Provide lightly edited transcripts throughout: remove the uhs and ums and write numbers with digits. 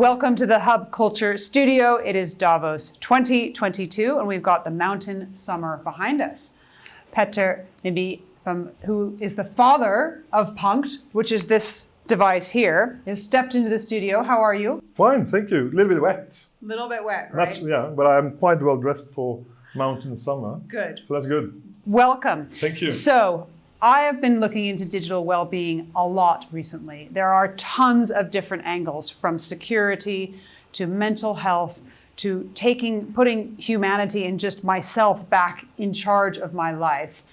Welcome to the Hub Culture Studio. It is Davos 2022, and we've got the mountain summer behind us. Petter Neby, who is the father of Punkt, which is this device here, has stepped into the studio. How are you? Fine, thank you. A little bit wet. A little bit wet, right? Yeah, but I'm quite well dressed for mountain summer. Good. So that's good. Welcome. Thank you. So, I have been looking into digital well-being a lot recently. There are tons of different angles, from security to mental health to putting humanity and just myself back in charge of my life.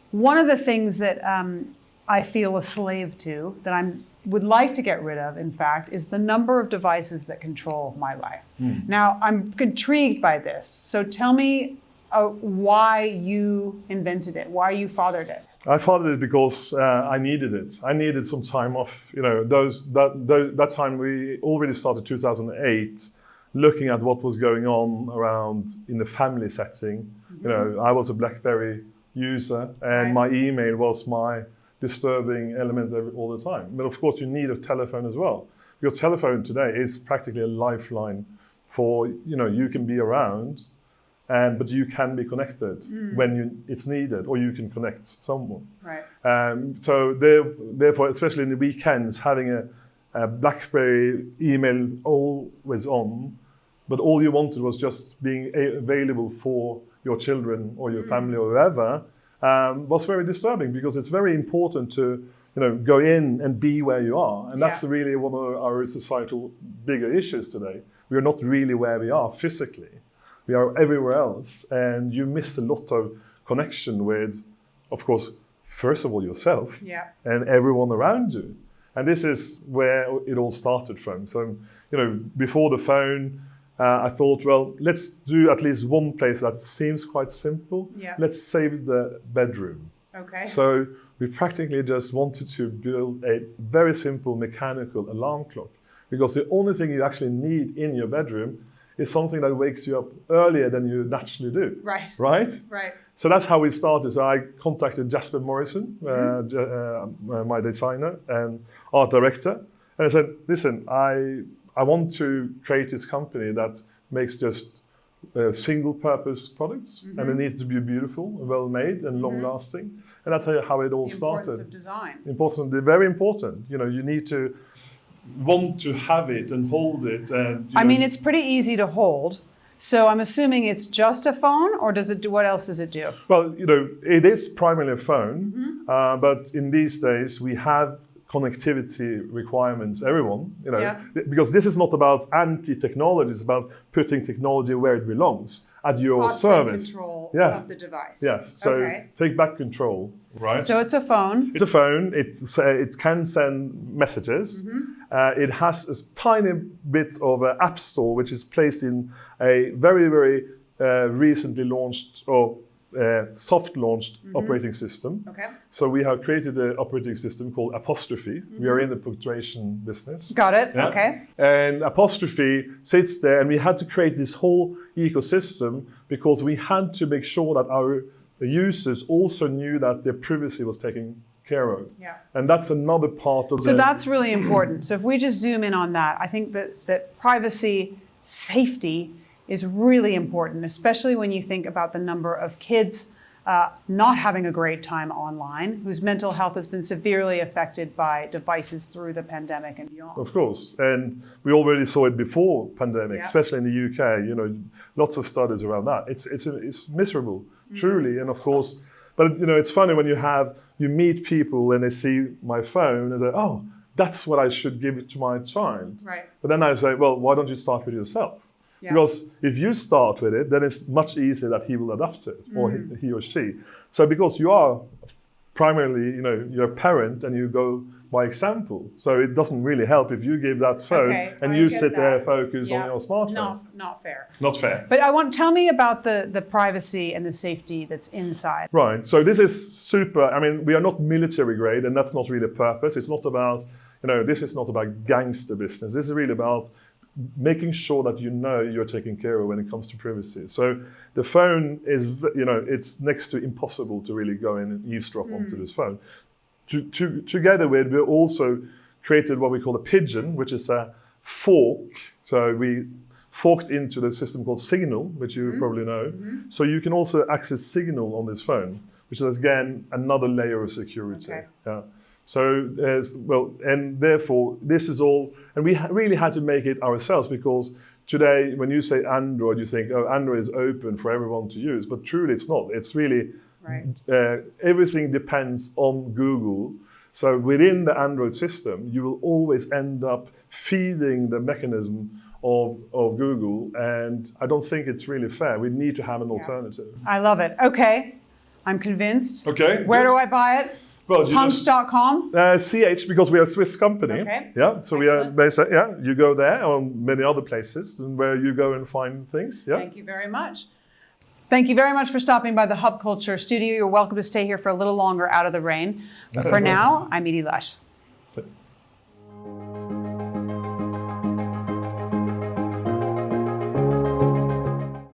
One of the things that I feel a slave to, that I would like to get rid of, in fact, is the number of devices that control my life. Now, I'm intrigued by this. So tell me why you invented it, why you fathered it. I fathered it because I needed it. I needed some time off. You know, that time we already started 2008, looking at what was going on around in the family setting. You know, I was a BlackBerry user, and my email was my disturbing element all the time. But of course, you need a telephone as well. Your telephone today is practically a lifeline for, you can be around, but you can be connected when it's needed, or you can connect someone. Right. So therefore, especially in the weekends, having a BlackBerry email always on, but all you wanted was just being available for your children or your family or whoever, was very disturbing, because it's very important to go in and be where you are. And that's really one of our societal bigger issues today. We are not really where we are physically. We are everywhere else, and you miss a lot of connection with, of course, first of all yourself and everyone around you. And this is where it all started from. So, before the phone, I thought, well, let's do at least one place that seems quite simple. Let's save the bedroom. Okay. So we practically just wanted to build a very simple mechanical alarm clock, because the only thing you actually need in your bedroom is something that wakes you up earlier than you naturally do. Right. Right? Right. So that's how we started. So I contacted Jasper Morrison, my designer and art director, and I said, listen, I want to create this company that makes just single-purpose products, and they need to be beautiful, well-made, and long-lasting. And that's how it all started. The importance of design. Very important. You need to want to have it and hold it. And I mean, it's pretty easy to hold. So I'm assuming it's just a phone, or what else does it do? Well, it is primarily a phone, but in these days we have connectivity requirements, everyone, because this is not about anti-technology, it's about putting technology where it belongs, at your service. Control of the device. Yes, so take back control, right? So it's a phone. It's a phone, it can send messages. It has a tiny bit of an app store, which is placed in a very, very recently launched, or soft-launched operating system. Okay. So we have created an operating system called Apostrophe. We are in the punctuation business. Got it. Yeah. Okay. And Apostrophe sits there, and we had to create this whole ecosystem because we had to make sure that our users also knew that their privacy was taken care of. Yeah. And that's another part of So that's really important. So if we just zoom in on that, I think that privacy, safety, is really important, especially when you think about the number of kids not having a great time online, whose mental health has been severely affected by devices through the pandemic and beyond. Of course, and we already saw it before pandemic, especially in the UK. Lots of studies around that. It's miserable, truly, and of course, but it's funny when you meet people and they see my phone and they say, oh, that's what I should give it to my child. Right. But then I say, well, why don't you start with yourself? Yeah. Because if you start with it, then it's much easier that he will adopt it, or he or she. So because you are primarily, you're a parent and you go by example. So it doesn't really help if you give that phone and you sit there focused on your smartphone. Not fair. Not fair. But tell me about the privacy and the safety that's inside. Right. So this is super. I mean, we are not military grade, and that's not really the purpose. It's not about, this is not about gangster business. This is really about making sure that you're taken care of when it comes to privacy. So the phone is, it's next to impossible to really go in and eavesdrop onto this phone. Together with, we also created what we call a pigeon, which is a fork. So we forked into the system called Signal, which you probably know. So you can also access Signal on this phone, which is again another layer of security. Okay. Yeah. So and therefore this is all, and we really had to make it ourselves, because today when you say Android, you think, oh, Android is open for everyone to use, but truly it's not. It's really everything depends on Google. So within the Android system, you will always end up feeding the mechanism of Google, and I don't think it's really fair. We need to have an alternative. I love it. Okay, I'm convinced. Okay. Where do I buy it? Well, Punkt.com? CH, because we are a Swiss company. Okay. Yeah, so we are Excellent. based. You go there, or many other places where you go and find things. Yeah. Thank you very much. Thank you very much for stopping by the Hub Culture studio. You're welcome to stay here for a little longer out of the rain. But for now, I'm Edie Lush.